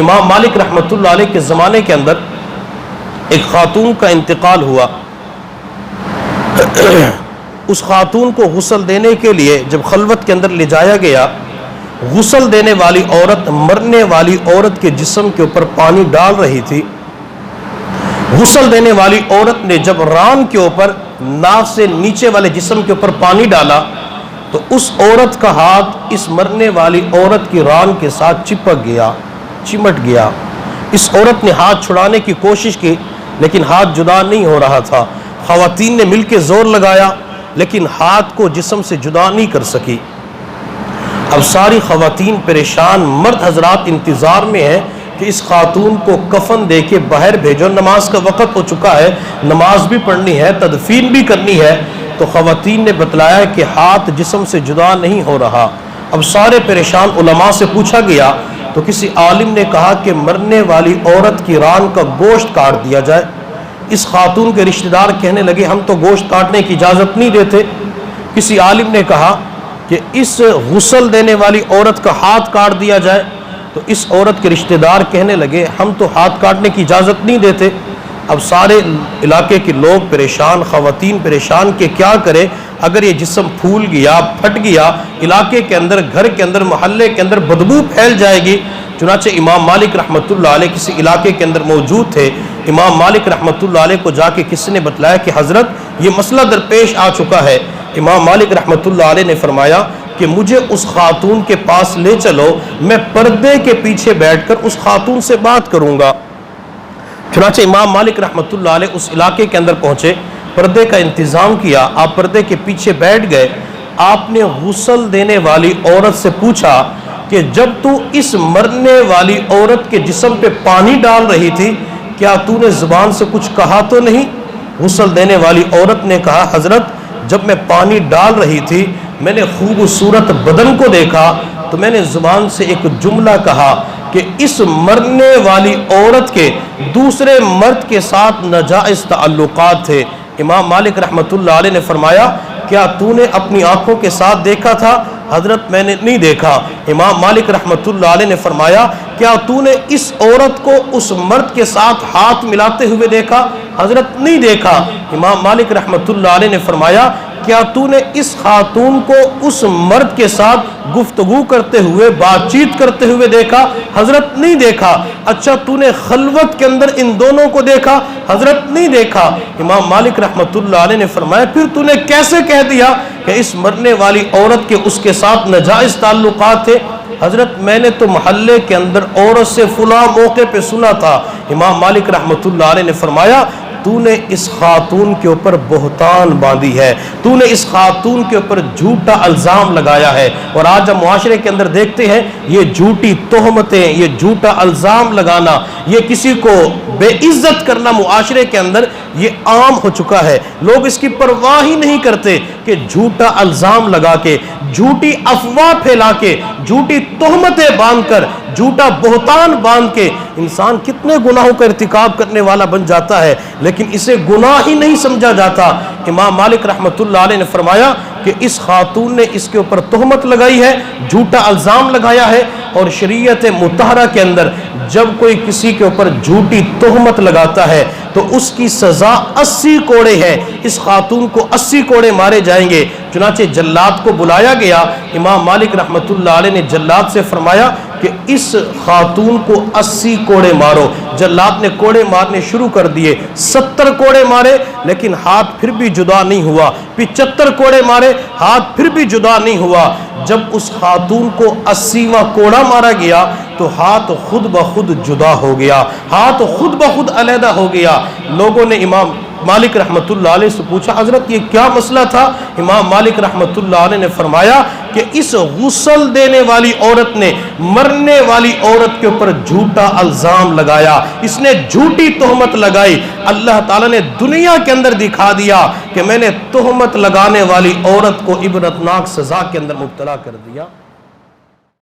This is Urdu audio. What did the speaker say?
امام مالک رحمۃ اللہ علیہ کے زمانے کے اندر ایک خاتون کا انتقال ہوا. اس خاتون کو غسل دینے کے لیے جب خلوت کے اندر لے جایا گیا، غسل دینے والی عورت مرنے والی عورت کے جسم کے اوپر پانی ڈال رہی تھی. غسل دینے والی عورت نے جب ران کے اوپر ناک سے نیچے والے جسم کے اوپر پانی ڈالا تو اس عورت کا ہاتھ اس مرنے والی عورت کی ران کے ساتھ چپک گیا، چمٹ گیا. اس عورت نے ہاتھ چھڑانے کی کوشش کی لیکن ہاتھ جدا نہیں ہو رہا تھا. خواتین نے مل کے زور لگایا لیکن ہاتھ کو جسم سے جدا نہیں کر سکی. اب ساری خواتین پریشان، مرد حضرات انتظار میں ہیں کہ اس خاتون کو کفن دے کے باہر بھیجو، نماز کا وقت ہو چکا ہے، نماز بھی پڑھنی ہے، تدفین بھی کرنی ہے. تو خواتین نے بتلایا کہ ہاتھ جسم سے جدا نہیں ہو رہا. اب سارے پریشان، علماء سے پوچھا گیا تو کسی عالم نے کہا کہ مرنے والی عورت کی ران کا گوشت کاٹ دیا جائے. اس خاتون کے رشتہ دار کہنے لگے ہم تو گوشت کاٹنے کی اجازت نہیں دیتے. کسی عالم نے کہا کہ اس غسل دینے والی عورت کا ہاتھ کاٹ دیا جائے. تو اس عورت کے رشتہ دار کہنے لگے ہم تو ہاتھ کاٹنے کی اجازت نہیں دیتے. اب سارے علاقے کے لوگ پریشان، خواتین پریشان کہ کیا کرے، اگر یہ جسم پھول گیا، پھٹ گیا، علاقے کے اندر، گھر کے اندر، محلے کے اندر بدبو پھیل جائے گی. چنانچہ امام مالک رحمۃ اللہ علیہ کسی علاقے کے اندر موجود تھے. امام مالک رحمۃ اللہ علیہ کو جا کے کسی نے بتلایا کہ حضرت یہ مسئلہ درپیش آ چکا ہے. امام مالک رحمۃ اللہ علیہ نے فرمایا کہ مجھے اس خاتون کے پاس لے چلو، میں پردے کے پیچھے بیٹھ کر اس خاتون سے بات کروں گا. چنانچہ امام مالک رحمۃ اللہ علیہ اس علاقے کے اندر پہنچے، پردے کا انتظام کیا، آپ پردے کے پیچھے بیٹھ گئے. آپ نے غسل دینے والی عورت سے پوچھا کہ جب تو اس مرنے والی عورت کے جسم پہ پانی ڈال رہی تھی کیا تو نے زبان سے کچھ کہا تو نہیں؟ غسل دینے والی عورت نے کہا حضرت جب میں پانی ڈال رہی تھی میں نے خوبصورت بدن کو دیکھا تو میں نے زبان سے ایک جملہ کہا کہ اس مرنے والی عورت کے دوسرے مرد کے ساتھ ناجائز تعلقات تھے. امام مالک رحمۃ اللہ علیہ نے فرمایا کیا تو نے اپنی آنکھوں کے ساتھ دیکھا تھا؟ حضرت میں نے نہیں دیکھا. امام مالک رحمۃ اللہ علیہ نے فرمایا کیا تو نے اس عورت کو اس مرد کے ساتھ ہاتھ ملاتے ہوئے دیکھا؟ حضرت نہیں دیکھا. امام مالک رحمۃ اللہ علیہ نے فرمایا کیا تو نے اس خاتون کو اس مرد کے ساتھ گفتگو کرتے ہوئے، بات چیت کرتے ہوئے دیکھا؟ حضرت نہیں دیکھا. اچھا تو نے خلوت کے اندر ان دونوں کو دیکھا؟ حضرت نہیں دیکھا. امام مالک رحمۃ اللہ علیہ نے فرمایا پھر تو نے کیسے کہہ دیا کہ اس مرنے والی عورت کے اس کے ساتھ ناجائز تعلقات تھے؟ حضرت میں نے تو محلے کے اندر عورت سے فلاں موقع پہ سنا تھا. امام مالک رحمۃ اللہ علیہ نے فرمایا تو نے اس خاتون کے اوپر بہتان باندھی ہے، تو نے اس خاتون کے اوپر جھوٹا الزام لگایا ہے. اور آج ہم معاشرے کے اندر دیکھتے ہیں یہ جھوٹی تہمتیں، یہ جھوٹا الزام لگانا، یہ کسی کو بے عزت کرنا معاشرے کے اندر یہ عام ہو چکا ہے. لوگ اس کی پرواہ ہی نہیں کرتے کہ جھوٹا الزام لگا کے، جھوٹی افواہ پھیلا کے، جھوٹی تہمتیں باندھ کر، جھوٹا بہتان باندھ کے انسان کتنے گناہوں کا ارتکاب کرنے والا بن جاتا ہے، لیکن اسے گناہ ہی نہیں سمجھا جاتا. امام مالک رحمۃ اللہ علیہ نے فرمایا کہ اس خاتون نے اس کے اوپر تہمت لگائی ہے، جھوٹا الزام لگایا ہے. اور شریعت مطہرہ کے اندر جب کوئی کسی کے اوپر جھوٹی تہمت لگاتا ہے تو اس کی سزا 80 کوڑے ہے. اس خاتون کو 80 کوڑے مارے جائیں گے. چنانچہ جلاد کو بلایا گیا. امام مالک رحمۃ اللہ علیہ نے جلاد سے فرمایا کہ اس خاتون کو 80 کوڑے مارو. جلاد نے کوڑے مارنے شروع کر دیے. 70 کوڑے مارے لیکن ہاتھ پھر بھی جدا نہیں ہوا. 75 کوڑے مارے، ہاتھ پھر بھی جدا نہیں ہوا. جب اس خاتون کو 80واں کوڑا مارا گیا تو ہاتھ خود بخود جدا ہو گیا، ہاتھ خود بخود علیحدہ ہو گیا. لوگوں نے امام مالک رحمۃ اللہ علیہ سے پوچھا حضرت یہ کیا مسئلہ تھا؟ امام مالک رحمۃ اللہ علیہ نے فرمایا کہ اس غسل دینے والی عورت نے مرنے والی عورت کے اوپر جھوٹا الزام لگایا، اس نے جھوٹی تہمت لگائی. اللہ تعالیٰ نے دنیا کے اندر دکھا دیا کہ میں نے تہمت لگانے والی عورت کو عبرتناک سزا کے اندر مبتلا کر دیا.